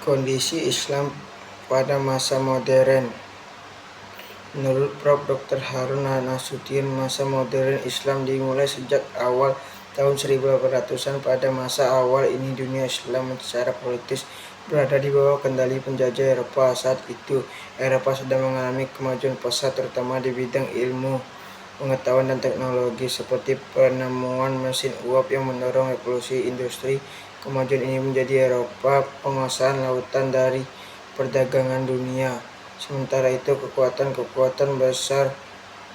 Kondisi Islam pada masa modern. Menurut Prof. Dr. Harun Nasution, masa modern Islam dimulai sejak awal tahun 1800-an. Pada masa awal ini dunia Islam secara politis berada di bawah kendali penjajah Eropa. Saat itu Eropa sedang mengalami kemajuan pesat terutama di bidang ilmu pengetahuan dan teknologi seperti penemuan mesin uap yang mendorong revolusi industri. Kemajuan ini menjadi Eropa penguasaan lautan dari perdagangan dunia. Sementara itu kekuatan besar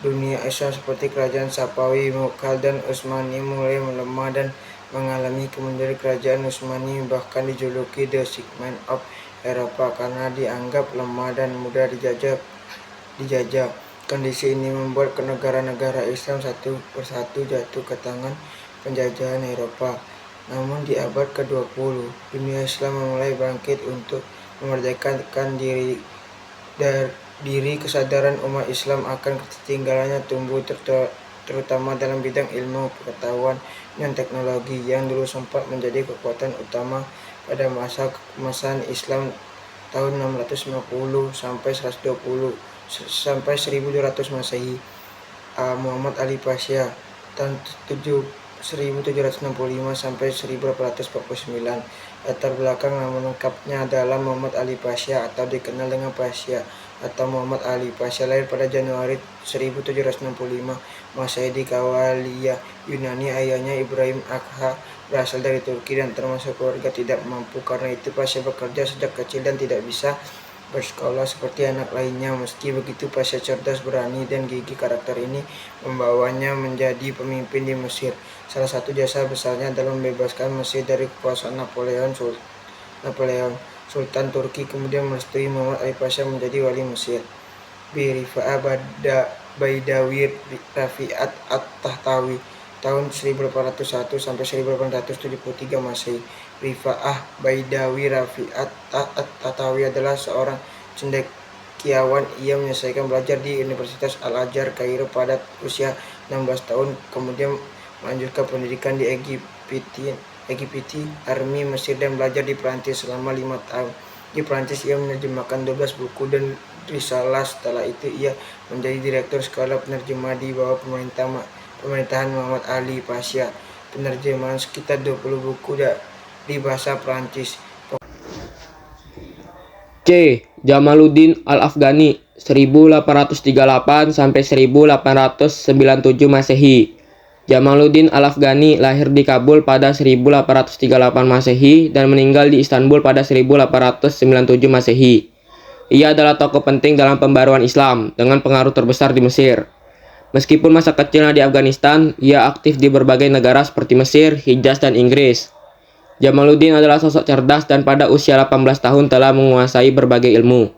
dunia Islam seperti kerajaan Safawi, Mughal dan Utsmani mulai melemah dan mengalami kemunduran. Kerajaan Utsmani bahkan dijuluki The Sick Man of Eropa karena dianggap lemah dan mudah dijajah. Kondisi ini membuat negara-negara Islam satu persatu jatuh ke tangan penjajahan Eropa. Namun di abad ke-20, dunia Islam mulai bangkit untuk memerdekakan diri. Kesadaran umat Islam akan ketertinggalannya tumbuh terutama dalam bidang ilmu pengetahuan dan teknologi yang dulu sempat menjadi kekuatan utama pada masa keemasan Islam tahun 650 sampai 1200 Masehi. Muhammad Ali Pasha tahun 1765 sampai 1849. Latar belakang nama lengkapnya adalah Muhammad Ali Pasha atau dikenal dengan Pasha atau Muhammad Ali. Pasha lahir pada Januari 1765 Masehi di Kawalia, Yunani. Ayahnya Ibrahim Agha berasal dari Turki dan termasuk keluarga tidak mampu. Karena itu Pasha bekerja sejak kecil dan tidak bisa bersekolah seperti anak lainnya. Meski begitu, Pasha cerdas, berani, dan gigih. Karakter ini membawanya menjadi pemimpin di Mesir. Salah satu jasa besarnya adalah membebaskan Mesir dari kekuasaan Napoleon Sultan Turki. Kemudian merestui Muhammad Ali Pasha menjadi wali Mesir. Rifa'ah Baidawi Rafi'at At-Tahtawi tahun 1801 sampai 1873 Masehi. Rifa'ah Baidawi Rafi'at At-Tahtawi adalah seorang cendekiawan. Ia menyelesaikan belajar di Universitas Al-Azhar Kairo pada usia 16 tahun, kemudian melanjutkan pendidikan di Egypti Army Mesir dan belajar di Prancis selama 5 tahun. Di Prancis ia menerjemahkan 12 buku dan risalah. Setelah itu ia menjadi direktur sekolah penerjemah di bawah pemerintahan Muhammad Ali Pasha. Penerjemahan sekitar 20 buku di bahasa Prancis. C. Jamaluddin Al-Afghani 1838 sampai 1897 Masehi. Jamaluddin Al-Afghani lahir di Kabul pada 1838 Masehi dan meninggal di Istanbul pada 1897 Masehi. Ia adalah tokoh penting dalam pembaruan Islam dengan pengaruh terbesar di Mesir. Meskipun masa kecilnya di Afghanistan, ia aktif di berbagai negara seperti Mesir, Hijaz, dan Inggris. Jamaluddin adalah sosok cerdas dan pada usia 18 tahun telah menguasai berbagai ilmu.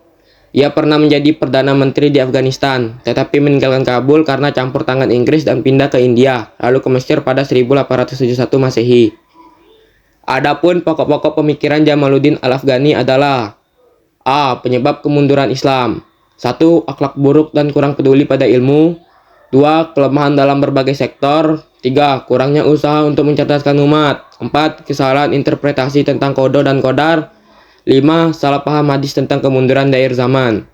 Ia pernah menjadi Perdana Menteri di Afghanistan, tetapi meninggalkan Kabul karena campur tangan Inggris dan pindah ke India, lalu ke Mesir pada 1871 Masehi. Adapun pokok-pokok pemikiran Jamaluddin Al-Afghani adalah: A. Penyebab kemunduran Islam. 1. Akhlak buruk dan kurang peduli pada ilmu. 2. Kelemahan dalam berbagai sektor. 3. Kurangnya usaha untuk mencerdaskan umat. 4. Kesalahan interpretasi tentang kodo dan kodar. 5. Salah paham hadis tentang kemunduran di akhir zaman.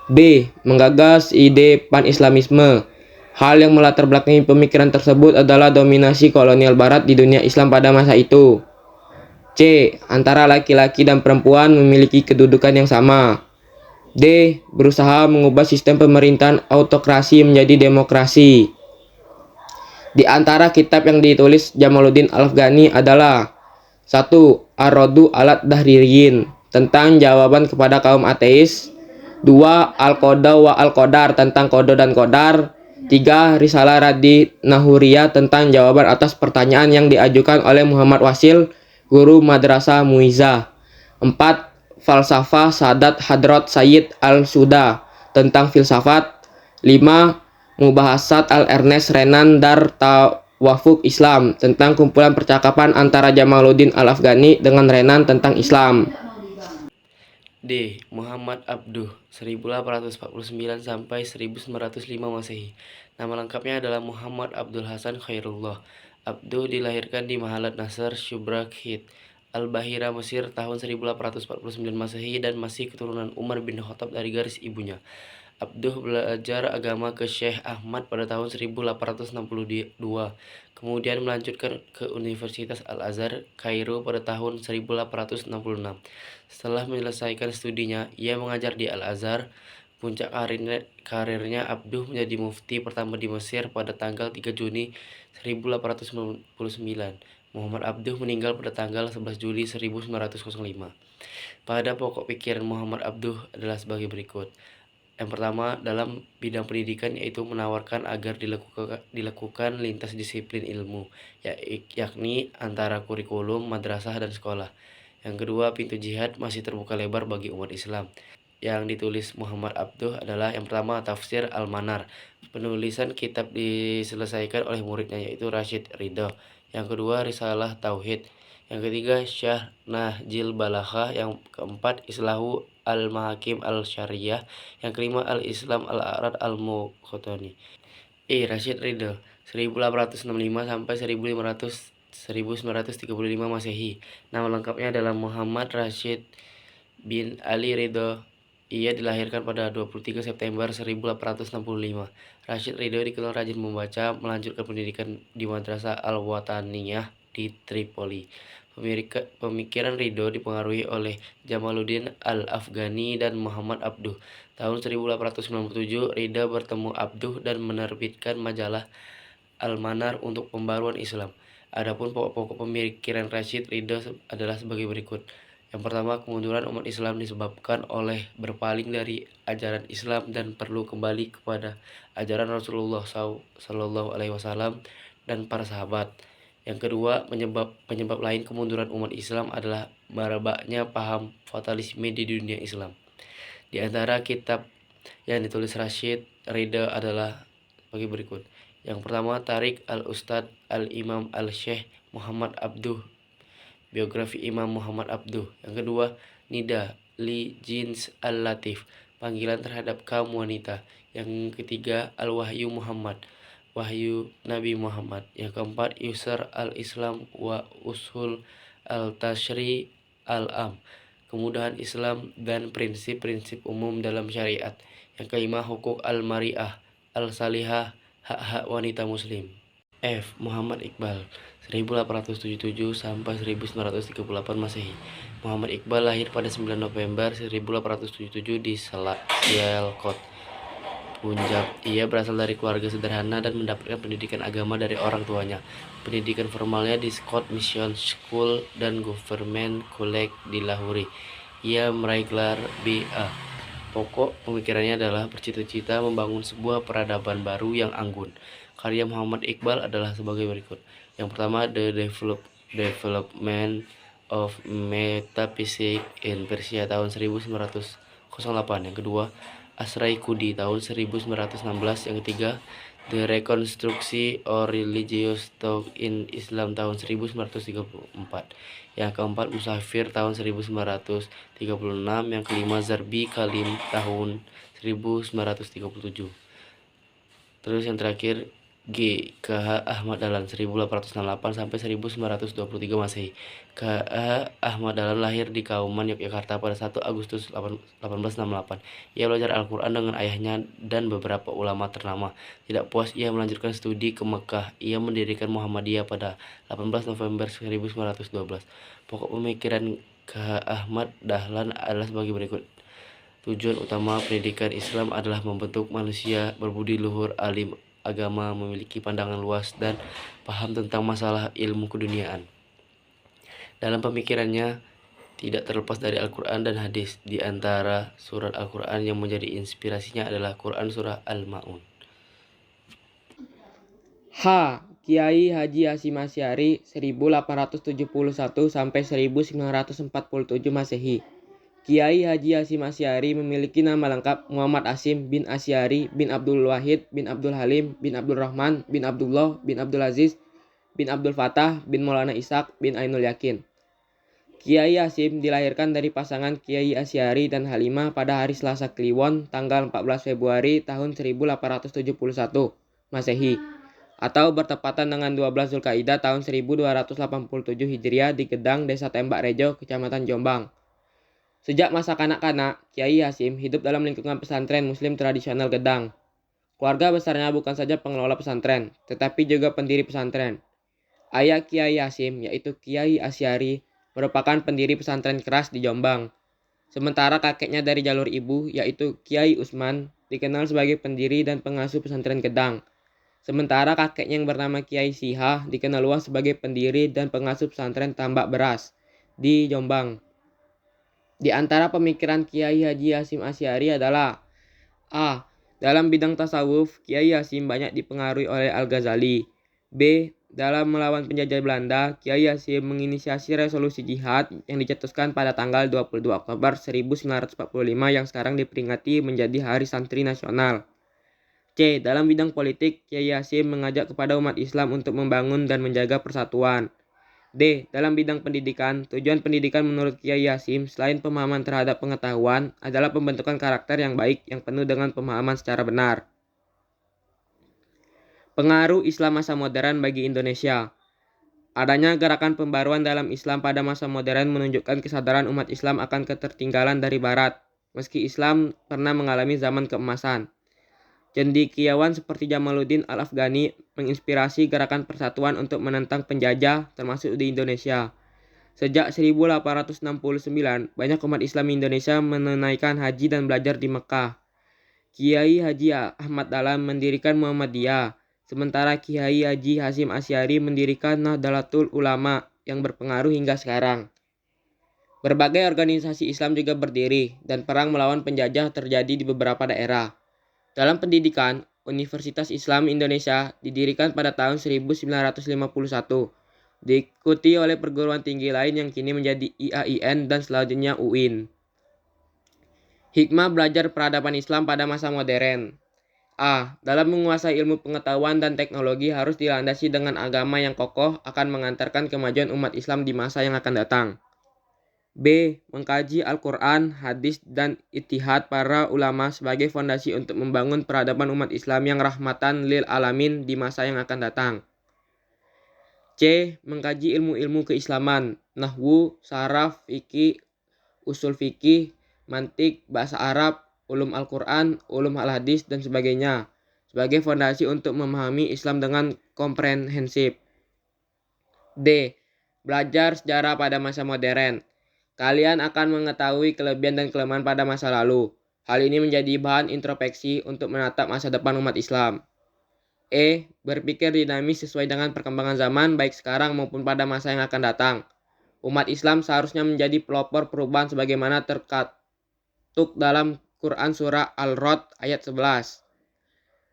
B. Menggagas ide pan-islamisme. Hal yang melatar belakangi pemikiran tersebut adalah dominasi kolonial barat di dunia Islam pada masa itu. C. Antara laki-laki dan perempuan memiliki kedudukan yang sama. D. Berusaha mengubah sistem pemerintahan autokrasi menjadi demokrasi. Di antara kitab yang ditulis Jamaluddin Al-Afghani adalah: 1. Ar-Raddu alat Dahririyin tentang jawaban kepada kaum ateis. 2. Al-Qoda wa Al-Qodar tentang kodo dan kodar. 3. Risalah Raddi Nahuriyah tentang jawaban atas pertanyaan yang diajukan oleh Muhammad Wasil, guru Madrasah Muizzah. 4. Falsafah Sadat Hadrat Sayyid Al-Suda tentang filsafat. 5. Mubahasat Al-Ernest Renan Dar Tawafuk Islam tentang kumpulan percakapan antara Jamaluddin Al-Afghani dengan Renan tentang Islam. D. Muhammad Abduh 1849 sampai 1905 Masehi. Nama lengkapnya adalah Muhammad Abdul Hasan Khairullah. Abduh dilahirkan di Mahalat Nasr, Shubra Khid. Al-Bahira, Mesir tahun 1849 Masehi dan masih keturunan Umar bin Khattab dari garis ibunya. Abduh belajar agama ke Syekh Ahmad pada tahun 1862, kemudian melanjutkan ke Universitas Al-Azhar, Kairo pada tahun 1866. Setelah menyelesaikan studinya, ia mengajar di Al-Azhar. Puncak karirnya, Abduh menjadi mufti pertama di Mesir pada tanggal 3 Juni 1899. Muhammad Abduh meninggal pada tanggal 11 Juli 1905. Pada pokok pikiran Muhammad Abduh adalah sebagai berikut. Yang pertama, dalam bidang pendidikan yaitu menawarkan agar dilakukan lintas disiplin ilmu, yakni antara kurikulum, madrasah, dan sekolah. Yang kedua, pintu jihad masih terbuka lebar bagi umat Islam. Yang ditulis Muhammad Abduh adalah yang pertama Tafsir Al-Manar. Penulisan kitab diselesaikan oleh muridnya yaitu Rashid Ridho. Yang kedua Risalah Tauhid. Yang ketiga Syah Nahjil Balaghah. Yang keempat Islahu Al-Mahakim Al-Syariah. Yang kelima Al-Islam Al-A'rad Al-Muqtani. Rashid Ridho 1865 sampai 1935 Masehi. Nama lengkapnya adalah Muhammad Rashid bin Ali Ridho. Ia dilahirkan pada 23 September 1865. Rashid Ridho dikenal rajin membaca, melanjutkan pendidikan di Madrasah Al-Wataniyah di Tripoli. Pemikiran Ridho dipengaruhi oleh Jamaluddin Al-Afghani dan Muhammad Abduh. Tahun 1897, Ridho bertemu Abduh dan menerbitkan majalah Al-Manar untuk pembaruan Islam. Adapun pokok-pokok pemikiran Rashid Ridho adalah sebagai berikut. Yang pertama, kemunduran umat Islam disebabkan oleh berpaling dari ajaran Islam dan perlu kembali kepada ajaran Rasulullah SAW dan para sahabat. Yang kedua, penyebab lain kemunduran umat Islam adalah merebaknya paham fatalisme di dunia Islam. Di antara kitab yang ditulis Rashid Ridho adalah sebagai berikut. Yang pertama, Tarik Al-Ustad Al-Imam Al-Syekh Muhammad Abduh, biografi Imam Muhammad Abduh. Yang kedua, Nida Li Jins Al-Latif, panggilan terhadap kaum wanita. Yang ketiga, Al-Wahyu Muhammad, wahyu Nabi Muhammad. Yang keempat, Yusr Al-Islam wa Usul Al-Tashri Al-Am, kemudahan Islam dan prinsip-prinsip umum dalam syariat. Yang kelima, Hukuk Al-Mari'ah Al-Salihah, hak-hak wanita muslim. Muhammad Iqbal 1877 sampai 1938 Masehi. Muhammad Iqbal lahir pada 9 November 1877 di Sialkot, Punjab. Ia berasal dari keluarga sederhana dan mendapatkan pendidikan agama dari orang tuanya. Pendidikan formalnya di Scott Mission School dan Government College di Lahore. Ia meraih gelar B.A. Pokok pemikirannya adalah bercita-cita membangun sebuah peradaban baru yang anggun. Karya Muhammad Iqbal adalah sebagai berikut. Yang pertama, The Development of Metaphysics in Persia tahun 1908. Yang kedua, Asrai Kudi tahun 1916. Yang ketiga, The Reconstruction or Religious Thought in Islam tahun 1934. Yang keempat, Musafir tahun 1936. Yang kelima, Zarbi Kalim tahun 1937. Terus yang terakhir, K.H. Ahmad Dahlan 1868 sampai 1923 Masehi. K.H. Ahmad Dahlan lahir di Kauman, Yogyakarta pada 1 Agustus 1868. Ia belajar Al-Quran dengan ayahnya dan beberapa ulama ternama. Tidak puas, ia melanjutkan studi ke Mekah. Ia mendirikan Muhammadiyah pada 18 November 1912. Pokok pemikiran K.H. Ahmad Dahlan adalah sebagai berikut. Tujuan utama pendidikan Islam adalah membentuk manusia berbudi luhur, alim agama, memiliki pandangan luas dan paham tentang masalah ilmu keduniaan. Dalam pemikirannya tidak terlepas dari Al-Quran dan hadis. Di antara surat Al-Quran yang menjadi inspirasinya adalah Quran surah Al-Ma'un. Kiai Haji Hasyim Asy'ari 1871 sampai 1947 Masehi. Kiai Haji Hasyim Asy'ari memiliki nama lengkap Muhammad Hasyim bin Asy'ari bin Abdul Wahid bin Abdul Halim bin Abdul Rahman bin Abdullah bin Abdul Aziz bin Abdul Fattah bin Maulana Ishaq bin Ainul Yakin. Kiai Hasyim dilahirkan dari pasangan Kiai Asy'ari dan Halimah pada hari Selasa Kliwon tanggal 14 Februari tahun 1871 Masehi. atau bertepatan dengan 12 Zulkaidah tahun 1287 Hijriah di Gedang, Desa Tembak Rejo, Kecamatan Jombang. Sejak masa kanak-kanak, Kiai Hasyim hidup dalam lingkungan pesantren Muslim tradisional Gedang. Keluarga besarnya bukan saja pengelola pesantren, tetapi juga pendiri pesantren. Ayah Kiai Hasyim, yaitu Kiai Asyari, merupakan pendiri pesantren keras di Jombang. Sementara kakeknya dari jalur ibu, yaitu Kiai Usman, dikenal sebagai pendiri dan pengasuh pesantren Gedang. Sementara kakeknya yang bernama Kiai Siha dikenal luas sebagai pendiri dan pengasuh pesantren Tambak Beras di Jombang. Di antara pemikiran Kiai Haji Hasyim Asy'ari adalah A. Dalam bidang tasawuf, Kiai Hasyim banyak dipengaruhi oleh Al-Ghazali. B. Dalam melawan penjajah Belanda, Kiai Hasyim menginisiasi resolusi jihad yang dicetuskan pada tanggal 22 Oktober 1945 yang sekarang diperingati menjadi Hari Santri Nasional. C. Dalam bidang politik, Kiai Hasyim mengajak kepada umat Islam untuk membangun dan menjaga persatuan. D. Dalam bidang pendidikan, tujuan pendidikan menurut Kiai Hasyim selain pemahaman terhadap pengetahuan adalah pembentukan karakter yang baik yang penuh dengan pemahaman secara benar. Pengaruh Islam masa modern bagi Indonesia. Adanya gerakan pembaruan dalam Islam pada masa modern menunjukkan kesadaran umat Islam akan ketertinggalan dari Barat, meski Islam pernah mengalami zaman keemasan. Cendekiawan seperti Jamaluddin Al-Afghani menginspirasi gerakan persatuan untuk menentang penjajah termasuk di Indonesia. Sejak 1869, banyak umat Islam Indonesia menunaikan haji dan belajar di Mekah. Kiai Haji Ahmad Dahlan mendirikan Muhammadiyah, sementara Kiai Haji Hasyim Asy'ari mendirikan Nahdlatul Ulama yang berpengaruh hingga sekarang. Berbagai organisasi Islam juga berdiri dan perang melawan penjajah terjadi di beberapa daerah. Dalam pendidikan, Universitas Islam Indonesia didirikan pada tahun 1951, diikuti oleh perguruan tinggi lain yang kini menjadi IAIN dan selanjutnya UIN. Hikmah belajar peradaban Islam pada masa modern. A. Dalam menguasai ilmu pengetahuan dan teknologi harus dilandasi dengan agama yang kokoh akan mengantarkan kemajuan umat Islam di masa yang akan datang. B. Mengkaji Al-Quran, hadis, dan ijtihad para ulama sebagai fondasi untuk membangun peradaban umat Islam yang rahmatan lil alamin di masa yang akan datang. C. Mengkaji ilmu-ilmu keislaman, nahwu, saraf, fikih, usul fikih, mantik, bahasa Arab, ulum Al-Quran, ulum al-hadis, dan sebagainya sebagai fondasi untuk memahami Islam dengan komprehensif. D. Belajar sejarah pada masa modern. Kalian akan mengetahui kelebihan dan kelemahan pada masa lalu. Hal ini menjadi bahan introspeksi untuk menatap masa depan umat Islam. E. Berpikir dinamis sesuai dengan perkembangan zaman baik sekarang maupun pada masa yang akan datang. Umat Islam seharusnya menjadi pelopor perubahan sebagaimana terkatuk dalam Quran Surah Al-Rod ayat 11.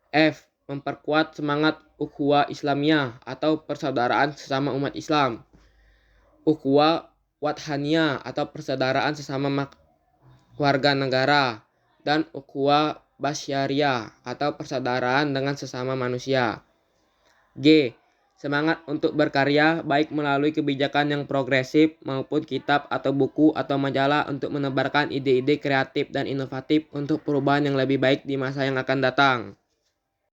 F. Memperkuat semangat ukhuwah Islamiyah atau persaudaraan sesama umat Islam. Ukhuwah Wathaniyah atau persaudaraan sesama warga negara, dan ukhuwah basyariyah atau persaudaraan dengan sesama manusia. G. Semangat untuk berkarya baik melalui kebijakan yang progresif maupun kitab atau buku atau majalah untuk menebarkan ide-ide kreatif dan inovatif untuk perubahan yang lebih baik di masa yang akan datang.